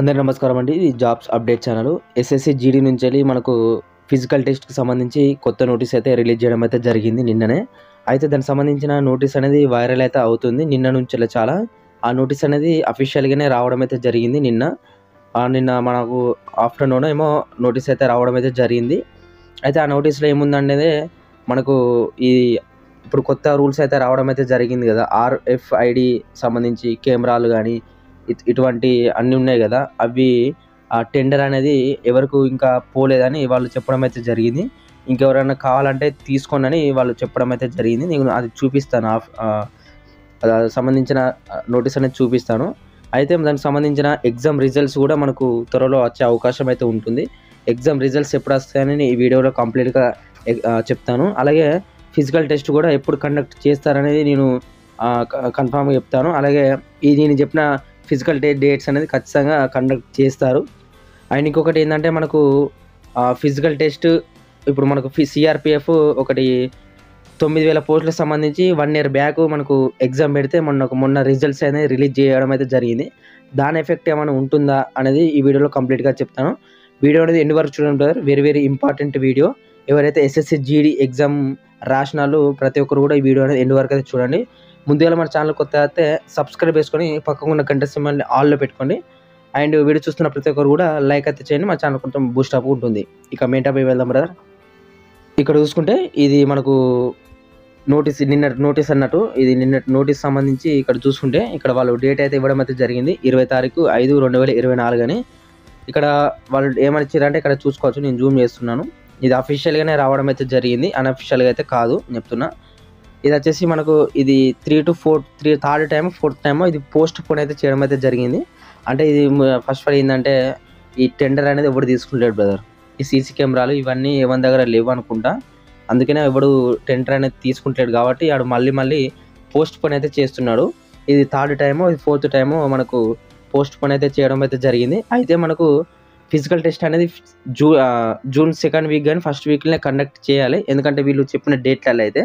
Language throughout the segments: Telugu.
అందరికీ నమస్కారం అండి. ఇది jobs update channel. SSC GD నుంచి మనకు ఫిజికల్ టెస్ట్‌కి సంబంధించి కొత్త నోటీస్ అయితే రిలీజ్ చేయడం అయితే జరిగింది నిన్ననే. అయితే దానికి సంబంధించిన నోటీస్ అనేది వైరల్ అయితే అవుతుంది. నిన్న నుంచెల్లి చాలా. ఆ నోటీస్ అనేది అఫీషియల్‌గానే రావడం అయితే జరిగింది నిన్న. నిన్న మనకు ఆఫ్టర్‌నూన్ ఏమో నోటీస్ అయితే రావడం అయితే జరిగింది. అయితే ఆ నోటీస్‌లో ఏముందనేదే మనకు ఈ ఇప్పుడు కొత్త రూల్స్ అయితే రావడం అయితే జరిగింది కదా! ఆర్ఎఫ్ఐడి సంబంధించి కెమెరాలు గానీ ఇటువంటి అన్నీ ఉన్నాయి కదా! అవి ఆ టెండర్ అనేది ఎవరికి ఇంకా పోలేదని వాళ్ళు చెప్పడం అయితే జరిగింది. ఇంకెవరైనా కావాలంటే తీసుకోండని వాళ్ళు చెప్పడం అయితే జరిగింది. నేను అది చూపిస్తాను. సంబంధించిన నోటీస్ అనేది చూపిస్తాను. అయితే దానికి సంబంధించిన ఎగ్జామ్ రిజల్ట్స్ కూడా మనకు త్వరలో వచ్చే అవకాశం అయితే ఉంటుంది. ఎగ్జామ్ రిజల్ట్స్ ఎప్పుడు వస్తాయని ఈ వీడియోలో కంప్లీట్‌గా చెప్తాను. అలాగే ఫిజికల్ టెస్ట్ కూడా ఎప్పుడు కండక్ట్ చేస్తారనేది నేను కన్ఫర్మ్‌గా చెప్తాను. అలాగే నేను చెప్పిన ఫిజికల్ డేట్స్ అనేది ఖచ్చితంగా కండక్ట్ చేస్తారు. అండ్ ఇంకొకటి ఏంటంటే మనకు ఫిజికల్ టెస్ట్ ఇప్పుడు మనకు సిఆర్‌పిఎఫ్ ఒకటి 9,000 పోస్టులకు సంబంధించి 1 ఇయర్ బ్యాక్ మనకు ఎగ్జామ్ పెడితే మొన్న రిజల్ట్స్ అనేది రిలీజ్ చేయడం అయితే జరిగింది. దాని ఎఫెక్ట్ ఏమైనా ఉంటుందా అనేది ఈ వీడియోలో కంప్లీట్‌గా చెప్తాను. వీడియో అనేది ఎండ్ వరకు చూడండి బ్రదర్. Very important video. ఎవరైతే ఎస్ఎస్సి జీడీ ఎగ్జామ్ రాసినాళ్ళు ప్రతి ఒక్కరు కూడా ఈ వీడియో అనేది ఎండ్ వరకు అయితే చూడండి. ముందుగా మన ఛానల్ కొత్తగా అయితే సబ్స్క్రైబ్ చేసుకొని పక్కన ఉన్న గంట సింబల్ని ఆల్‌లో పెట్టుకోండి. అండ్ వీడియో చూస్తున్న ప్రతి ఒక్కరు కూడా లైక్ అయితే చేయండి. మా ఛానల్ కొంచెం బూస్ట్ అప్ ఉంటుంది. ఇక మెయిన్ టాపిక్ వెళ్దాం బ్రదర్. ఇక్కడ చూసుకుంటే ఇది మనకు నిన్నటి నోటీస్ అన్నట్టు. ఇది నిన్నటి నోటీస్ సంబంధించి ఇక్కడ చూసుకుంటే ఇక్కడ వాళ్ళు డేట్ అయితే ఇవ్వడం అయితే జరిగింది. 20/5/2024 అని. ఇక్కడ వాళ్ళు ఏమని ఇచ్చారంటే ఇక్కడ చూసుకోవచ్చు. నేను జూమ్ చేస్తున్నాను. ఇది అఫీషియల్‌గానే రావడం అయితే జరిగింది. అన్‌అఫీషియల్‌గా అయితే కాదు చెప్తున్నా. ఇది వచ్చేసి మనకు ఇది 3 to 4 థర్డ్ టైమ్, ఫోర్త్ టైమో ఇది పోస్ట్ పోన్ అయితే చేయడం అయితే జరిగింది. అంటే ఇది ఫస్ట్ ఆఫ్ ఆల్ ఏంటంటే ఈ టెండర్ అనేది ఎవడు తీసుకుంటాడు బ్రదర్. ఈ సీసీ కెమెరాలు ఇవన్నీ ఎవరి దగ్గర లేవు అనుకుంటా. అందుకనే ఎవడు టెండర్ అనేది తీసుకుంటాడు కాబట్టి ఆడు మళ్ళీ పోస్ట్ పోన్ అయితే చేస్తున్నాడు. ఇది థర్డ్ టైమో ఇది ఫోర్త్ టైమో మనకు పోస్ట్ పోన్ అయితే చేయడం అయితే జరిగింది. అయితే మనకు ఫిజికల్ టెస్ట్ అనేది జూన్ సెకండ్ వీక్ కానీ ఫస్ట్ వీక్‌లోనే కండక్ట్ చేయాలి. ఎందుకంటే వీళ్ళు చెప్పిన డేట్లలో అయితే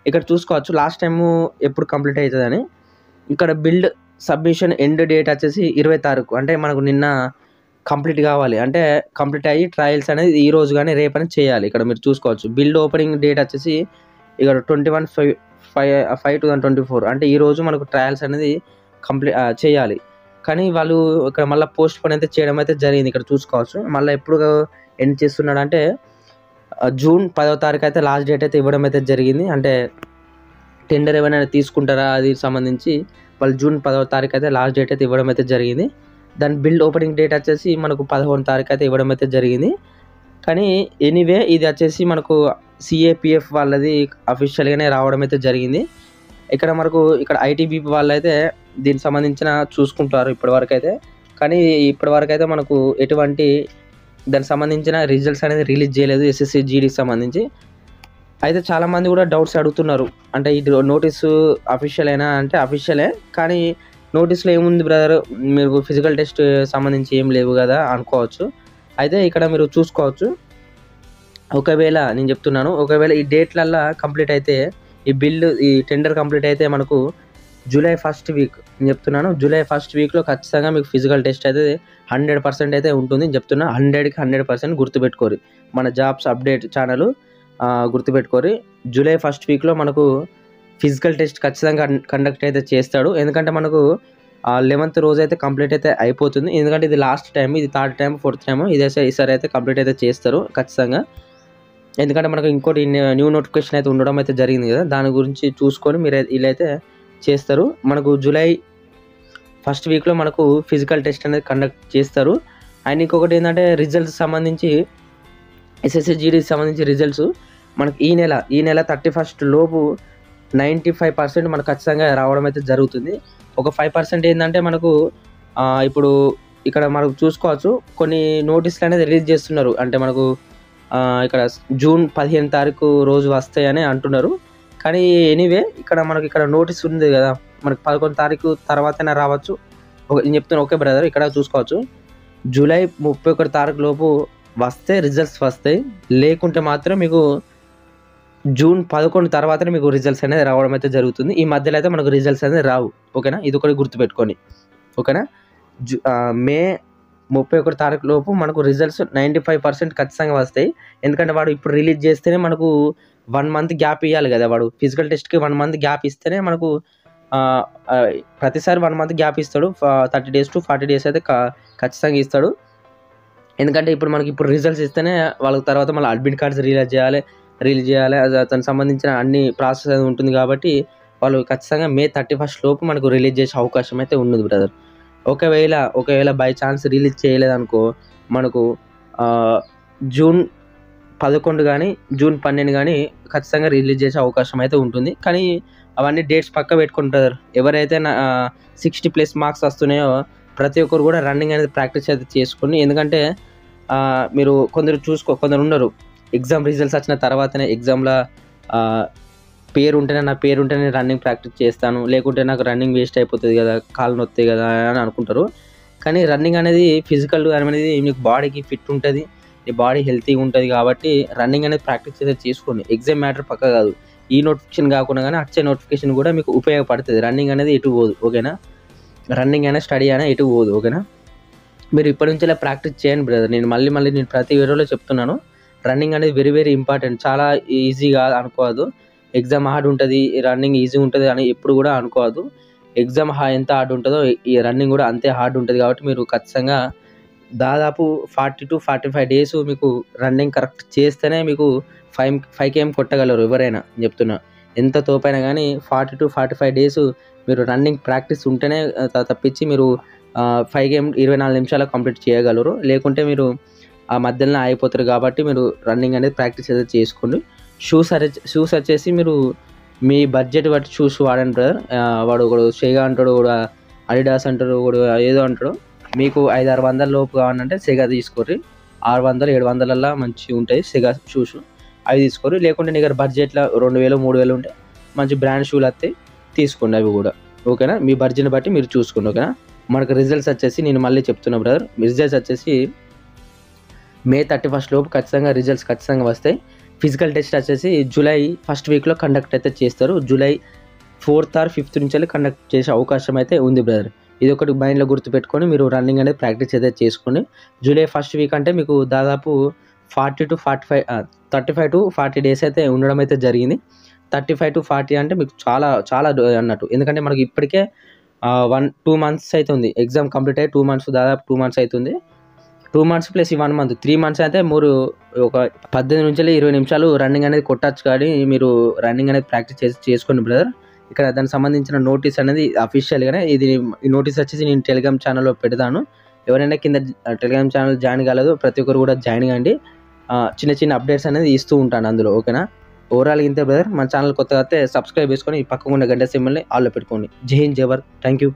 ఇక్కడ చూసుకోవచ్చు లాస్ట్ టైము ఎప్పుడు కంప్లీట్ అవుతుందని. ఇక్కడ బిల్డ్ సబ్మిషన్ ఎండ్ డేట్ వచ్చేసి 20 తారీఖు. అంటే మనకు నిన్న కంప్లీట్ కావాలి. అంటే కంప్లీట్ అయ్యి ట్రయల్స్ అనేది ఈ రోజు కానీ రేపని చేయాలి. ఇక్కడ మీరు చూసుకోవచ్చు. బిల్డ్ ఓపెనింగ్ డేట్ వచ్చేసి ఇక్కడ 21/5/2024 అంటే ఈరోజు మనకు ట్రయల్స్ అనేది చేయాలి. కానీ వాళ్ళు ఇక్కడ మళ్ళీ పోస్ట్ పోన్ అయితే చేయడం అయితే జరిగింది. ఇక్కడ చూసుకోవచ్చు. మళ్ళీ ఎప్పుడు ఎండ్ చేస్తున్నాడు అంటే జూన్ 10వ తారీఖు అయితే లాస్ట్ డేట్ అయితే ఇవ్వడం అయితే జరిగింది. అంటే టెండర్ ఏమైనా తీసుకుంటారా అది సంబంధించి వాళ్ళు జూన్ 10వ తారీఖు అయితే లాస్ట్ డేట్ అయితే ఇవ్వడం అయితే జరిగింది. దాని బిల్డ్ ఓపెనింగ్ డేట్ వచ్చేసి మనకు 11వ తారీఖు అయితే ఇవ్వడం అయితే జరిగింది. కానీ ఎనీవే ఇది వచ్చేసి మనకు సిఏపిఎఫ్ వాళ్ళది అఫీషియల్‌గానే రావడం అయితే జరిగింది. ఇక్కడ మనకు ఇక్కడ ఐటీబీపీ వాళ్ళైతే దీనికి సంబంధించిన చూసుకుంటారు ఇప్పటివరకు అయితే. కానీ ఇప్పటివరకు అయితే మనకు ఎటువంటి దానికి సంబంధించిన రిజల్ట్స్ అనేది రిలీజ్ చేయలేదు ఎస్ఎస్సి జీడీకి సంబంధించి. అయితే చాలామంది కూడా డౌట్స్ అడుగుతున్నారు. అంటే ఇది నోటీసు అఫీషియలేనా అంటే అఫీషియలే. కానీ నోటీస్‌లో ఏముంది బ్రదర్ మీరు ఫిజికల్ టెస్ట్ సంబంధించి ఏం లేవు కదా అనుకోవచ్చు. అయితే ఇక్కడ మీరు చూసుకోవచ్చు. ఒకవేళ నేను చెప్తున్నాను ఒకవేళ ఈ డేట్లల్లా కంప్లీట్ అయితే ఈ టెండర్ కంప్లీట్ అయితే మనకు జూలై ఫస్ట్ వీక్ నేను చెప్తున్నాను. జూలై ఫస్ట్ వీక్‌లో ఖచ్చితంగా మీకు ఫిజికల్ టెస్ట్ అయితే 100% అయితే ఉంటుంది. నేను చెప్తున్నా 100కి 100% గుర్తుపెట్టుకోరి. మన జాబ్స్ అప్డేట్ ఛానల్ గుర్తుపెట్టుకోరి. జూలై ఫస్ట్ వీక్‌లో మనకు ఫిజికల్ టెస్ట్ ఖచ్చితంగా కండక్ట్ అయితే చేస్తాడు. ఎందుకంటే మనకు 11th రోజు అయితే కంప్లీట్ అయితే అయిపోతుంది. ఎందుకంటే ఇది లాస్ట్ టైం, ఇది థర్డ్ టైం, ఫోర్త్ టైమో ఈసారి అయితే కంప్లీట్ అయితే చేస్తారు ఖచ్చితంగా. ఎందుకంటే మనకు ఇంకోటి న్యూ నోటిఫికేషన్ అయితే ఉండడం అయితే జరిగింది కదా! దాని గురించి చూసుకొని వీళ్ళైతే చేస్తారు. మనకు జూలై ఫస్ట్ వీక్‌లో మనకు ఫిజికల్ టెస్ట్ అనేది కండక్ట్ చేస్తారు. అండ్ ఇంకొకటి ఏంటంటే రిజల్ట్స్ సంబంధించి ఎస్ఎస్సి జీడీకి సంబంధించి రిజల్ట్స్ మనకు ఈ నెల 31st లోపు 95% మనకు ఖచ్చితంగా రావడం అయితే జరుగుతుంది. ఒక 5% ఏంటంటే మనకు ఇప్పుడు ఇక్కడ మనకు చూసుకోవచ్చు కొన్ని నోటీసులు అనేది రిలీజ్ చేస్తున్నారు. అంటే మనకు ఇక్కడ జూన్ 15 తారీఖు రోజు వస్తాయని అంటున్నారు. కానీ ఎనీవే ఇక్కడ నోటీస్ ఉంది కదా! మనకు 11 తారీఖు తర్వాతైనా రావచ్చు. నేను చెప్తున్నా ఓకే బ్రదర్. ఇక్కడ చూసుకోవచ్చు. జూలై 31 తారీఖు లోపు వస్తే రిజల్ట్స్ వస్తాయి. లేకుంటే మాత్రం మీకు జూన్ 11 తర్వాతనే మీకు రిజల్ట్స్ అనేది రావడం అయితే జరుగుతుంది. ఈ మధ్యలో అయితే మనకు రిజల్ట్స్ అనేది రావు. ఓకేనా? ఇది ఒకటి గుర్తుపెట్టుకోండి. ఓకేనా? మే 31 తారీఖు లోపు మనకు రిజల్ట్స్ 95% ఖచ్చితంగా వస్తాయి. ఎందుకంటే వాడు ఇప్పుడు రిలీజ్ చేస్తేనే మనకు 1 మంత్ గ్యాప్ ఇవ్వాలి కదా, వాడు ఫిజికల్ టెస్ట్‌కి 1 మంత్ గ్యాప్ ఇస్తేనే మనకు ప్రతిసారి 1 మంత్ గ్యాప్ ఇస్తాడు. 30 డేస్ టు 40 డేస్ అయితే ఖచ్చితంగా ఇస్తాడు. ఎందుకంటే ఇప్పుడు మనకి రిజల్ట్స్ ఇస్తేనే వాళ్ళకి తర్వాత మళ్ళీ అడ్మిట్ కార్డ్స్ రిలీజ్ చేయాలి. అది దానికి సంబంధించిన అన్ని ప్రాసెస్ అది ఉంటుంది కాబట్టి వాళ్ళు ఖచ్చితంగా మే 31 లోపు మనకు రిలీజ్ చేసే అవకాశం అయితే ఉన్నది బ్రదర్. ఒకవేళ బై ఛాన్స్ రిలీజ్ చేయలేదనుకో మనకు జూన్ 11 కానీ జూన్ 12 కానీ ఖచ్చితంగా రిలీజ్ చేసే అవకాశం అయితే ఉంటుంది. కానీ అవన్నీ డేట్స్ పక్క పెట్టుకుంటారు. ఎవరైతే 60+ మార్క్స్ వస్తున్నాయో ప్రతి ఒక్కరు కూడా రన్నింగ్ అనేది ప్రాక్టీస్ అయితే చేసుకుని, ఎందుకంటే మీరు కొందరు ఉండరు ఎగ్జామ్ రిజల్ట్స్ వచ్చిన తర్వాతనే ఎగ్జామ్లో నా పేరు ఉంటేనే రన్నింగ్ ప్రాక్టీస్ చేస్తాను, లేకుంటే నాకు రన్నింగ్ వేస్ట్ అయిపోతుంది కదా, కాళ్ళు నొత్తాయి కదా అని అనుకుంటారు. కానీ రన్నింగ్ అనేది ఫిజికల్ అనేది మీకు బాడీకి ఫిట్ ఉంటుంది, మీ బాడీ హెల్తీగా ఉంటుంది కాబట్టి రన్నింగ్ అనేది ప్రాక్టీస్ అయితే చేసుకోండి. ఎగ్జామ్ మ్యాటర్ పక్క కాదు, ఈ నోటిఫికేషన్ కాకుండా కానీ వచ్చే నోటిఫికేషన్ కూడా మీకు ఉపయోగపడుతుంది. రన్నింగ్ అనేది ఎటు పోదు, ఓకేనా? రన్నింగ్ అయినా స్టడీ అయినా ఎటు పోదు, ఓకేనా? మీరు ఇప్పటి నుంచి ఇలా ప్రాక్టీస్ చేయండి బ్రదర్. నేను ప్రతి వీడియోలో చెప్తున్నాను, రన్నింగ్ అనేది వెరీ వెరీ ఇంపార్టెంట్. చాలా ఈజీగా అనుకోవద్దు, ఎగ్జామ్ హార్డ్ ఉంటుంది, రన్నింగ్ ఈజీ ఉంటుంది అని ఎప్పుడు కూడా అనుకోవద్దు. ఎగ్జామ్ ఎంత హార్డ్ ఉంటుందో ఈ రన్నింగ్ కూడా అంతే హార్డ్ ఉంటుంది. కాబట్టి మీరు ఖచ్చితంగా దాదాపు 40 to 45 డేస్ మీకు రన్నింగ్ కరెక్ట్ చేస్తేనే మీకు 5 km కొట్టగలరు ఎవరైనా, చెప్తున్నా. ఎంత తోపైనా కానీ 40 to 45 డేస్ మీరు రన్నింగ్ ప్రాక్టీస్ ఉంటేనే తప్పించి మీరు 5 km 24 నిమిషాలు కంప్లీట్ చేయగలరు. లేకుంటే మీరు ఆ మధ్యలో అయిపోతారు. కాబట్టి మీరు రన్నింగ్ అనేది ప్రాక్టీస్ అయితే చేసుకోండి. షూస్ వచ్చేసి మీరు మీ బడ్జెట్ బట్టి షూస్ వాడండి బ్రదర్. వాడు ఒకడు షేగా అంటాడు, కూడా అడిడాస్ అంటాడు, కూడా ఏదో అంటాడు. మీకు 500-600 లోపు కావాలంటే సెగా తీసుకోర్రి. 600-700 మంచిగా ఉంటాయి సెగా షూస్, అవి తీసుకోరు. లేకుంటే నీ దగ్గర బడ్జెట్లో 2000-3000 ఉంటే మంచి బ్రాండ్ షూలు వస్తాయి, తీసుకోండి అవి కూడా, ఓకేనా? మీ బడ్జెట్ బట్టి మీరు చూసుకోండి, ఓకేనా? మనకు రిజల్ట్స్ వచ్చేసి నేను మళ్ళీ చెప్తున్నా బ్రదర్, రిజల్ట్స్ వచ్చేసి మే 31 లోపు రిజల్ట్స్ ఖచ్చితంగా వస్తాయి. ఫిజికల్ టెస్ట్ వచ్చేసి జూలై 1st వీక్లో కండక్ట్ అయితే చేస్తారు. జూలై 4th or 5th నుంచి కండక్ట్ చేసే అవకాశం అయితే ఉంది బ్రదర్. ఇది ఒకటి మైండ్లో గుర్తుపెట్టుకొని మీరు రన్నింగ్ అనేది ప్రాక్టీస్ అయితే చేసుకోండి. జూలై 1st వీక్ అంటే మీకు దాదాపు 35 to 40 డేస్ అయితే ఉండడం అయితే జరిగింది. 35 to 40 అంటే మీకు చాలా చాలా అన్నట్టు. ఎందుకంటే మనకి ఇప్పటికే 1-2 months అవుతుంది ఎగ్జామ్ కంప్లీట్ అయ్యి. 2 months దాదాపు 2 months అవుతుంది. 2 months ప్లస్ ఈ 1 month 3 months అయితే మీరు ఒక 18 నుంచి 20 నిమిషాలు రన్నింగ్ అనేది కొట్టచ్చు. కానీ మీరు రన్నింగ్ అనేది ప్రాక్టీస్ చేసుకోండి బ్రదర్. ఇక్కడ దానికి సంబంధించిన నోటీస్ అనేది అఫీషియల్గానే ఈ నోటీస్ వచ్చేసి నేను టెలిగ్రామ్ ఛానల్లో పెడతాను. ఎవరైనా కింద టెలిగ్రామ్ ఛానల్ జాయిన్ కాలేదు ప్రతి ఒక్కరు కూడా జాయిన్ కండి. చిన్న అప్డేట్స్ అనేది ఇస్తూ ఉంటాను అందులో, ఓకేనా? ఓవరాల్ ఇంతే బ్రదర్. మన ఛానల్ కొత్తగా అయితే సబ్స్క్రైబ్ చేసుకొని ఈ పక్కకున్న గంట సింబల్ని ఆల్లో పెట్టుకోండి. జై హింద్, జై భారత్. Thank you.